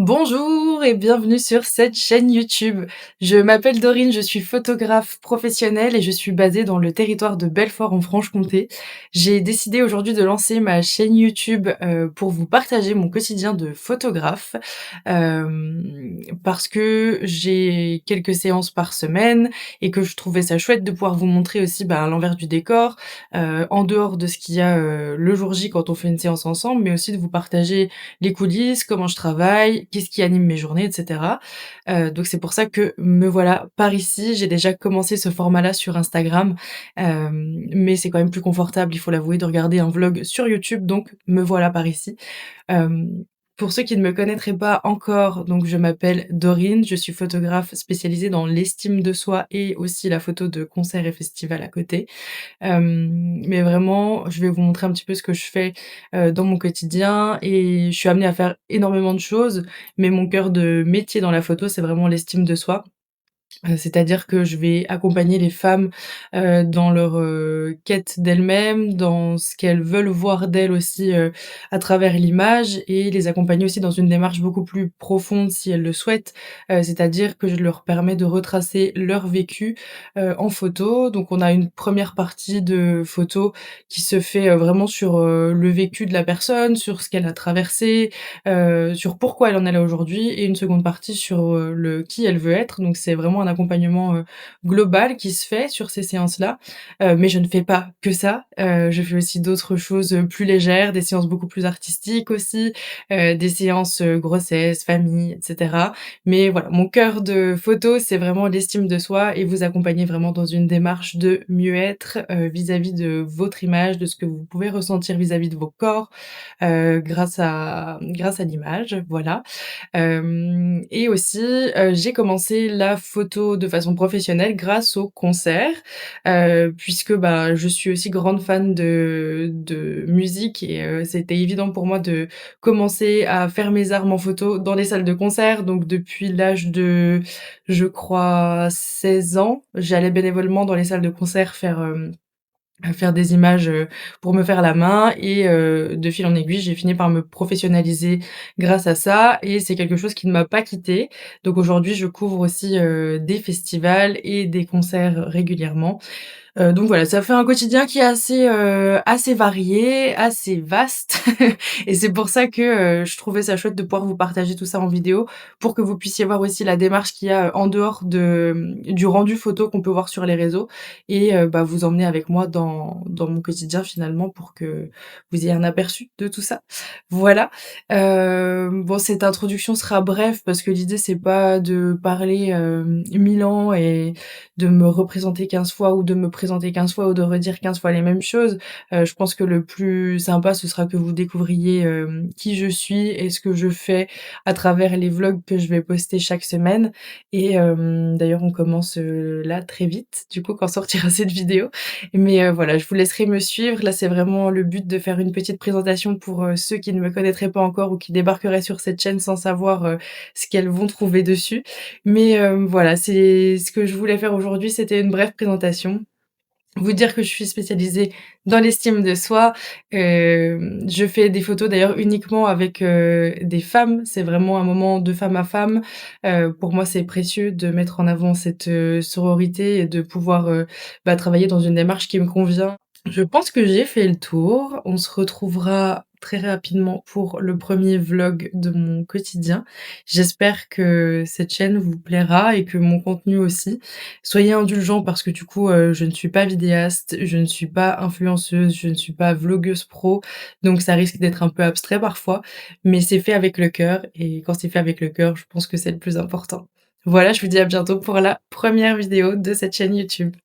Bonjour et bienvenue sur cette chaîne YouTube. Je m'appelle Dorine, je suis photographe professionnelle et je suis basée dans le territoire de Belfort en Franche-Comté. J'ai décidé aujourd'hui de lancer ma chaîne YouTube pour vous partager mon quotidien de photographe parce que j'ai quelques séances par semaine et que je trouvais ça chouette de pouvoir vous montrer aussi l'envers du décor, en dehors de ce qu'il y a le jour J quand on fait une séance ensemble, mais aussi de vous partager les coulisses, comment je travaille, qu'est-ce qui anime mes journées, et cetera. Donc c'est pour ça que me voilà par ici. J'ai déjà commencé ce format-là sur Instagram, mais c'est quand même plus confortable, il faut l'avouer, de regarder un vlog sur YouTube, donc me voilà par ici. Hem, pour ceux qui ne me connaîtraient pas encore, donc je m'appelle Dorine, je suis photographe spécialisée dans l'estime de soi et aussi la photo de concerts et festivals à côté. Mais vraiment, je vais vous montrer un petit peu ce que je fais, dans mon quotidien et je suis amenée à faire énormément de choses, mais mon cœur de métier dans la photo, c'est vraiment l'estime de soi. C'est-à-dire que je vais accompagner les femmes, dans leur, quête d'elles-mêmes, dans ce qu'elles veulent voir d'elles aussi, à travers l'image et les accompagner aussi dans une démarche beaucoup plus profonde si elles le souhaitent. C'est-à-dire que je leur permets de retracer leur vécu, en photo. Donc on a une première partie de photo qui se fait, vraiment sur, le vécu de la personne, sur ce qu'elle a traversé, sur pourquoi elle en est là aujourd'hui et une seconde partie sur, le qui elle veut être. Donc c'est vraiment un accompagnement, global qui se fait sur ces séances-là. Mais je ne fais pas que ça, je fais aussi d'autres choses, plus légères, des séances beaucoup plus artistiques aussi, des séances, grossesse, famille et cetera. Mais voilà, mon cœur de photo, c'est vraiment l'estime de soi et vous accompagner vraiment dans une démarche de mieux-être, vis-à-vis de votre image, de ce que vous pouvez ressentir vis-à-vis de vos corps, grâce à l'image, voilà. Et aussi, j'ai commencé la photo de façon professionnelle grâce aux concerts, puisque, je suis aussi grande fan de musique et c'était évident pour moi de commencer à faire mes armes en photo dans les salles de concert. Donc depuis l'âge de, je crois, 16 ans, j'allais bénévolement dans les salles de concert faire des images, pour me faire la main et de fil en aiguille, j'ai fini par me professionnaliser grâce à ça et c'est quelque chose qui ne m'a pas quittée. Donc aujourd'hui, je couvre aussi, des festivals et des concerts régulièrement. Donc voilà, ça fait un quotidien qui est assez varié, assez vaste et c'est pour ça que, je trouvais ça chouette de pouvoir vous partager tout ça en vidéo, pour que vous puissiez voir aussi la démarche qu'il y a, en dehors du rendu photo qu'on peut voir sur les réseaux et vous emmener avec moi dans mon quotidien finalement pour que vous ayez un aperçu de tout ça. Voilà, bon cette introduction sera brève parce que l'idée c'est pas de parler, 1000 ans et de me représenter 15 fois ou de me présenter 15 fois ou de redire 15 fois les mêmes choses. Je pense que le plus sympa, ce sera que vous découvriez, qui je suis et ce que je fais à travers les vlogs que je vais poster chaque semaine et d'ailleurs on commence, là très vite, du coup quand sortira cette vidéo. Mais voilà, je vous laisserai me suivre. Là, c'est vraiment le but de faire une petite présentation pour, ceux qui ne me connaîtraient pas encore ou qui débarqueraient sur cette chaîne sans savoir, ce qu'elles vont trouver dessus. Mais voilà, c'est ce que je voulais faire aujourd'hui, c'était une brève présentation. Vous dire que je suis spécialisée dans l'estime de soi. Je fais des photos d'ailleurs uniquement avec, des femmes. C'est vraiment un moment de femme à femme. Pour moi, c'est précieux de mettre en avant cette, sororité et de pouvoir, travailler dans une démarche qui me convient. Je pense que j'ai fait le tour. On se retrouvera très rapidement pour le premier vlog de mon quotidien. J'espère que cette chaîne vous plaira et que mon contenu aussi. Soyez indulgents parce que du coup, je ne suis pas vidéaste, je ne suis pas influenceuse, je ne suis pas vlogueuse pro, donc ça risque d'être un peu abstrait parfois, mais c'est fait avec le cœur et quand c'est fait avec le cœur, je pense que c'est le plus important. Voilà, je vous dis à bientôt pour la première vidéo de cette chaîne YouTube.